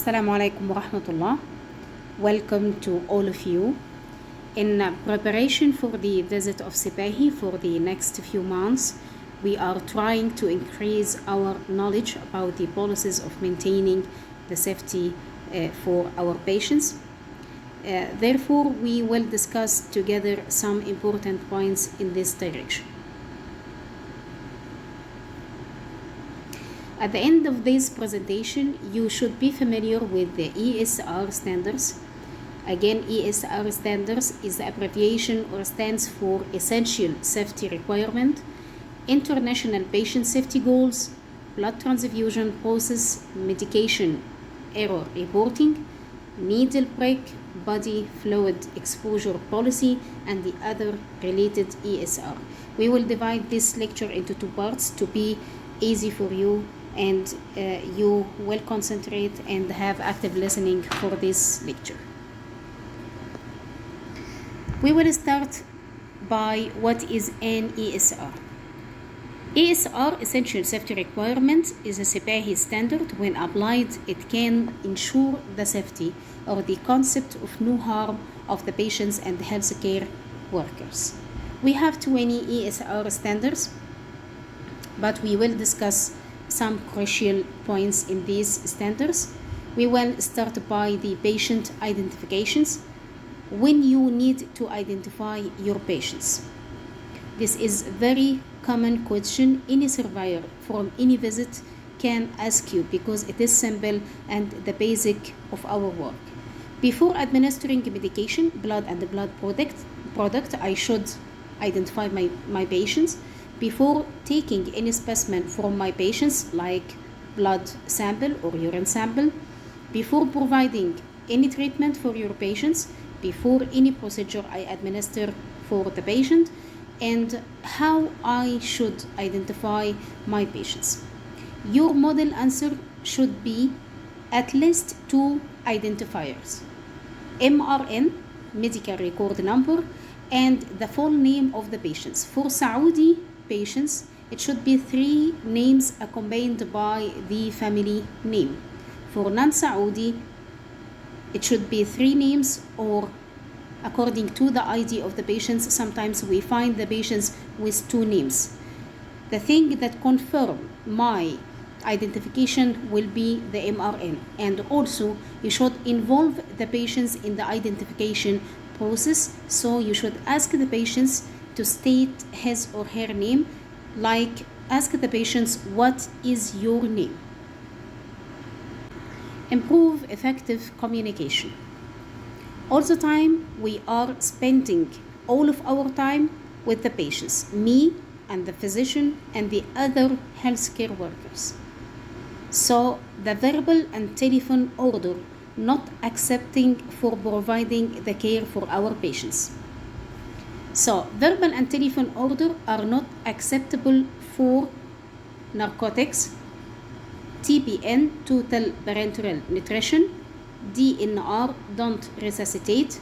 Assalamu alaikum wa rahmatullah. Welcome to all of you. In preparation for the visit of Sipahi for the next few months, we are trying to increase our knowledge about the policies of maintaining the safety for our patients. Therefore, we will discuss together some important points in this direction. At the end of this presentation, you should be familiar with the ESR standards. Again, ESR standards is the abbreviation or stands for Essential Safety Requirement, International Patient Safety Goals, Blood Transfusion Process, Medication Error Reporting, Needle Prick, Body Fluid Exposure Policy, and the other related ESR. We will divide this lecture into two parts to be easy for you, and you will concentrate and have active listening for this lecture. We will start by what is an ESR. ESR, Essential Safety Requirement, is a Sipahi standard. When applied, it can ensure the safety or the concept of no harm of the patients and healthcare workers. We have 20 ESR standards, but we will discuss some crucial points in these standards. We will start by the patient identifications. When you need to identify your patients, this is a very common question any surveyor from any visit can ask you because it is simple and the basic of our work. Before administering medication, blood and blood product, I should identify my patients. Before taking any specimen from my patients, like blood sample or urine sample, before providing any treatment for your patients, before any procedure I administer for the patient, and how I should identify my patients. Your model answer should be at least two identifiers: MRN, medical record number, and the full name of the patients. For Saudi patients, it should be 3 names accompanied by the family name. For non-Saudi, it should be 3 names, or according to the ID of the patients, sometimes we find the patients with 2 names. The thing that confirm my identification will be the MRN, and also you should involve the patients in the identification process, so you should ask the patients to state his or her name, like ask the patients, what is your name? Improve effective communication. All the time we are spending all of our time with the patients, me and the physician and the other healthcare workers. So the verbal and telephone order not accepting for providing the care for our patients. So verbal and telephone order are not acceptable for narcotics, TPN, total parenteral nutrition, DNR, don't resuscitate,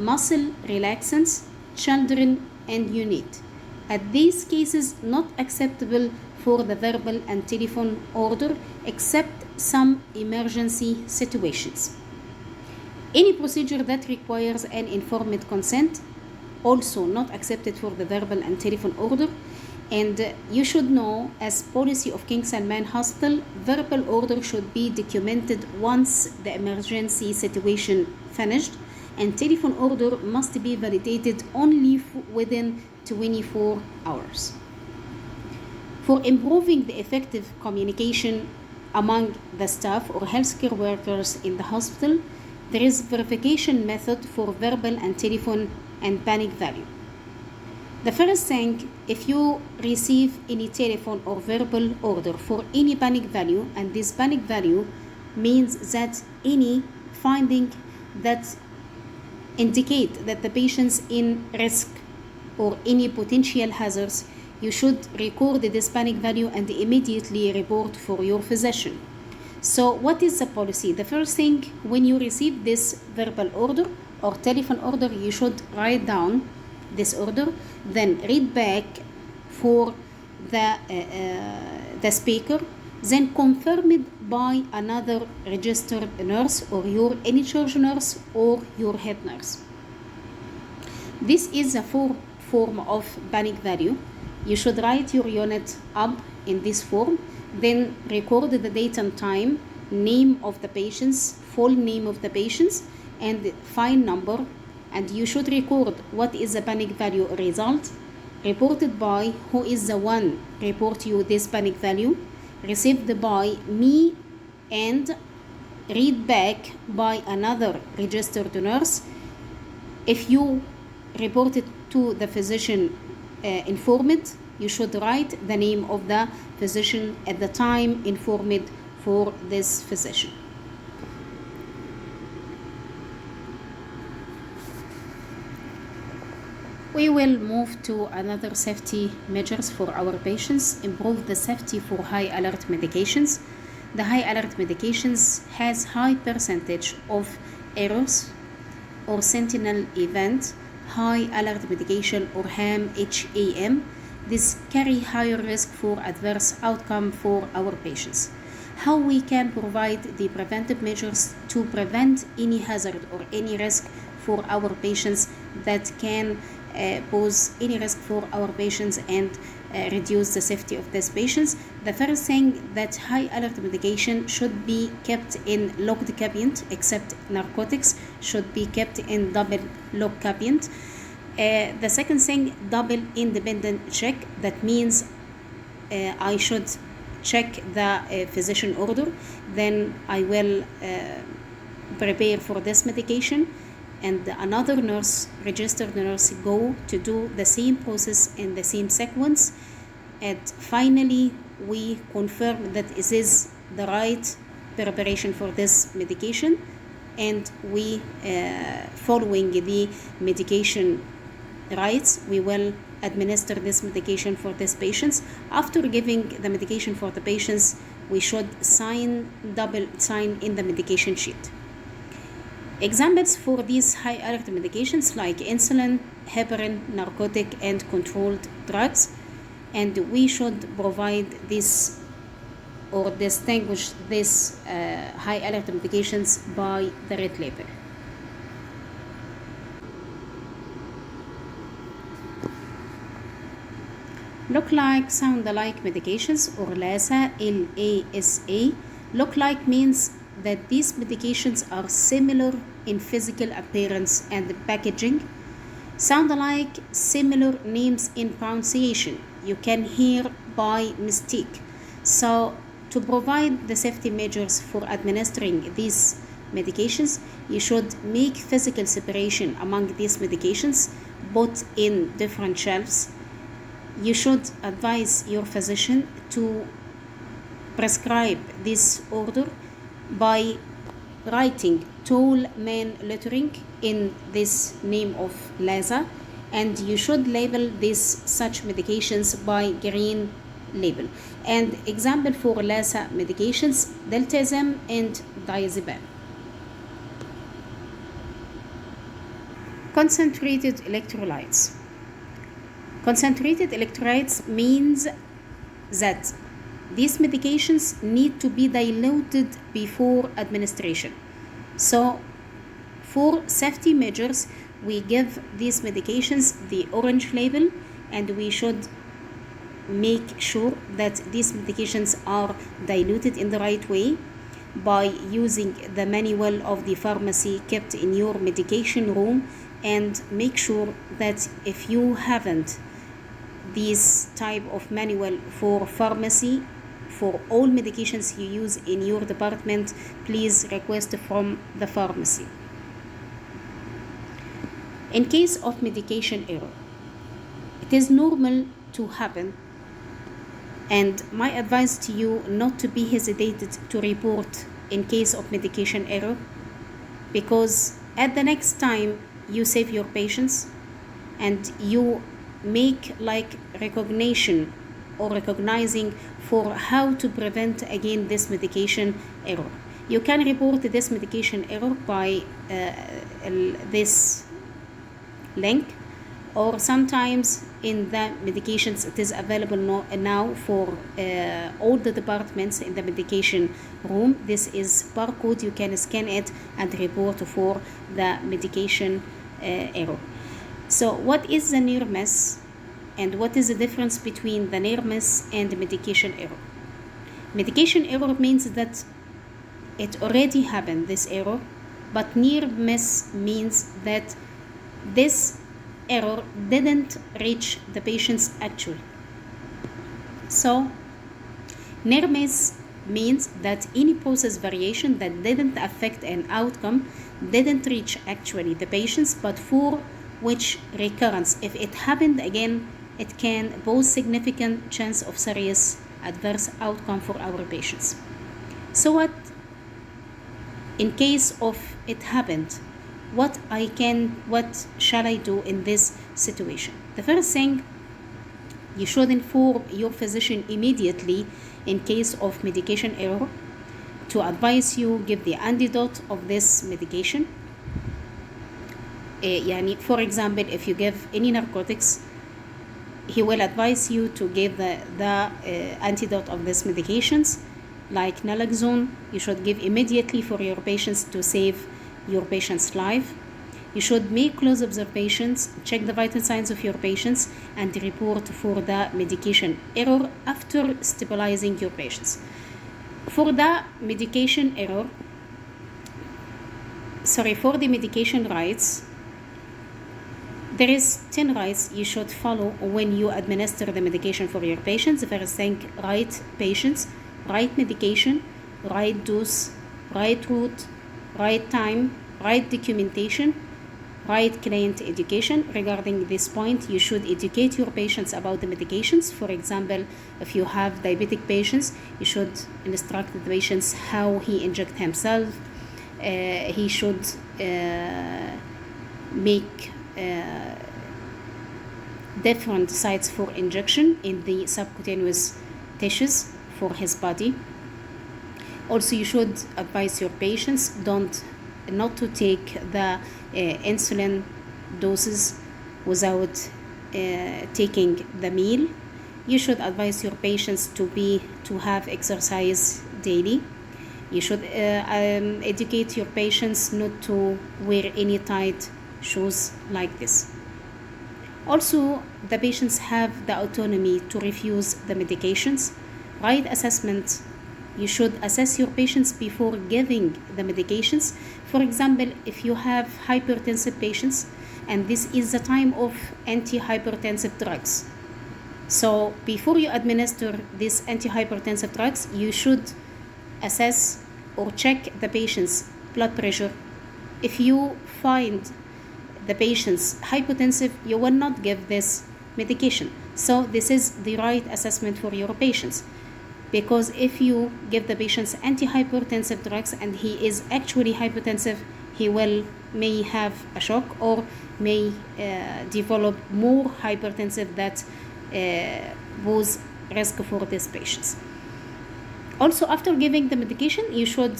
muscle relaxants, children and unit. At these cases, not acceptable for the verbal and telephone order except some emergency situations. Any procedure that requires an informed consent, also not accepted for the verbal and telephone order. And you should know, as policy of King Salman Hospital, verbal order should be documented once the emergency situation finished, and telephone order must be validated only within 24 hours. For improving the effective communication among the staff or healthcare workers in the hospital, there is verification method for verbal and telephone and panic value. The first thing, if you receive any telephone or verbal order for any panic value, and this panic value means that any finding that indicate that the patient's in risk or any potential hazards, you should record this panic value and immediately report for your physician. So what is the policy? The first thing, when you receive this verbal order or telephone order, you should write down this order, then read back for the speaker then confirmed by another registered nurse or your in-charge nurse or your head nurse. This is a form of panic value. You should write your unit up in this form, then record the date and time, name of the patients, full name of the patients, and file number, and you should record what is the panic value result, reported by who is the one report you this panic value, received by me, and read back by another registered nurse. If you report it to the physician informed, you should write the name of the physician at the time informed for this physician. We will move to another safety measures for our patients. Improve the safety for high alert medications. The high alert medications has high percentage of errors or sentinel event, high alert medication or HAM. This carry higher risk for adverse outcome for our patients. How we can provide the preventive measures to prevent any hazard or any risk for our patients that can pose any risk for our patients and reduce the safety of these patients. The first thing, that high alert medication should be kept in locked cabinet, except narcotics should be kept in double lock cabinet. The second thing, double independent check. That means I should check the physician order, then I will prepare for this medication, and another nurse, registered nurse, go to do the same process in the same sequence, and finally we confirm that it is the right preparation for this medication, and we following the medication rights, we will administer this medication for these patients. After giving the medication for the patients, we should double sign in the medication sheet. Examples for these high alert medications like insulin, heparin, narcotic, and controlled drugs, and we should provide this or distinguish these high alert medications by the red label. Look like, sound alike medications, or LASA, LASA. Look like means that these medications are similar in physical appearance and packaging. Sound alike, similar names in pronunciation. You can hear by mistake. So to provide the safety measures for administering these medications, you should make physical separation among these medications, both in different shelves. You should advise your physician to prescribe this order by writing tall main lettering in this name of LASA, and you should label these such medications by green label. And example for LASA medications, diltiazem and diazepam. Concentrated electrolytes. Concentrated electrolytes means that these medications need to be diluted before administration. So for safety measures, we give these medications the orange label, and we should make sure that these medications are diluted in the right way by using the manual of the pharmacy kept in your medication room, and make sure that if you haven't this type of manual for pharmacy for all medications you use in your department, please request from the pharmacy. In case of medication error, it is normal to happen, and my advice to you not to be hesitated to report in case of medication error, because at the next time you save your patients and you make like recognition or recognizing for how to prevent again this medication error. You can report this medication error by this link, or sometimes in the medications it is available now for all the departments in the medication room. This is barcode, you can scan it and report for the medication error. So what is the near miss, and what is the difference between the near miss and the medication error? Medication error means that it already happened, this error, but near miss means that this error didn't reach the patients actually. So near miss means that any process variation that didn't affect an outcome didn't reach actually the patients, but for which recurrence, if it happened again, it can pose significant chance of serious adverse outcome for our patients. So what in case of it happened, what shall I do in this situation? The first thing, you should inform your physician immediately in case of medication error to advise you give the antidote of this medication. For example, if you give any narcotics, he will advise you to give the antidote of these medications, like naloxone. You should give immediately for your patients to save your patient's life. You should make close observations, check the vital signs of your patients, and report for the medication error after stabilizing your patients. For the medication rights, there is 10 rights you should follow when you administer the medication for your patients. The first thing, right patients, right medication, right dose, right route, right time, right documentation, right client education. Regarding this point, you should educate your patients about the medications. For example, if you have diabetic patients, you should instruct the patients how he inject himself. He should make different sites for injection in the subcutaneous tissues for his body. Also, you should advise your patients not to take the insulin doses without taking the meal. You should advise your patients to have exercise daily. You should educate your patients not to wear any tight shoes like this. Also, the patients have the autonomy to refuse the medications. Right assessment, you should assess your patients before giving the medications. For example, if you have hypertensive patients, and this is the time of antihypertensive drugs, so before you administer these antihypertensive drugs, you should assess or check the patient's blood pressure. If you find the patient's hypotensive, you will not give this medication. So this is the right assessment for your patients, because if you give the patients antihypertensive drugs and he is actually hypertensive, he may have a shock or may develop more hypertensive that pose risk for these patients. Also, after giving the medication, you should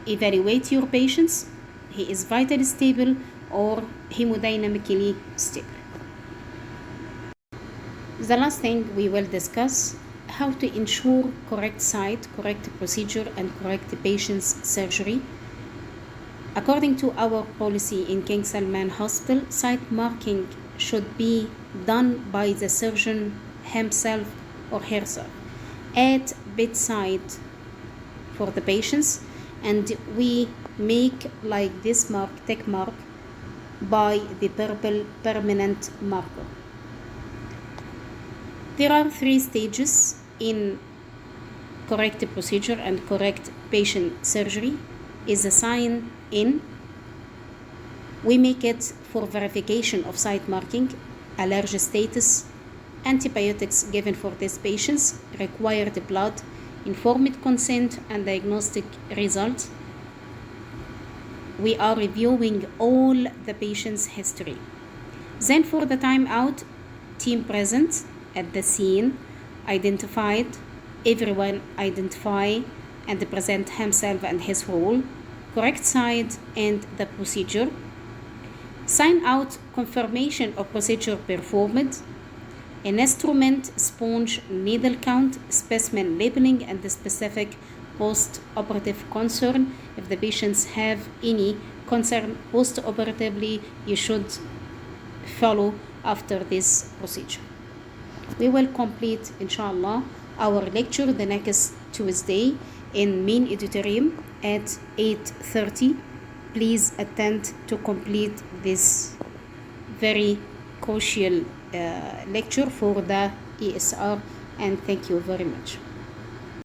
evaluate your patients. He is vitally stable or hemodynamically stable. The last thing we will discuss, how to ensure correct site, correct procedure, and correct patient's surgery. According to our policy in King Salman Hospital, site marking should be done by the surgeon himself or herself at bedside for the patients, and we make like this mark, tick mark, by the purple permanent marker. There are 3 stages in correct procedure and correct patient surgery. Is a sign in. We make it for verification of site marking, allergy status, antibiotics given for these patients, required blood, informed consent, and diagnostic result. We are reviewing all the patient's history. Then for the timeout, team present at the scene, identified, everyone identify and present himself and his role, correct side and the procedure. Sign out confirmation of procedure performed, an instrument, sponge, needle count, specimen labeling, and the specific post-operative concern. If the patients have any concern post-operatively, you should follow after this procedure. We will complete, inshallah, our lecture the next Tuesday in main auditorium at 8:30. Please attend to complete this very crucial lecture for the ESR, and thank you very much.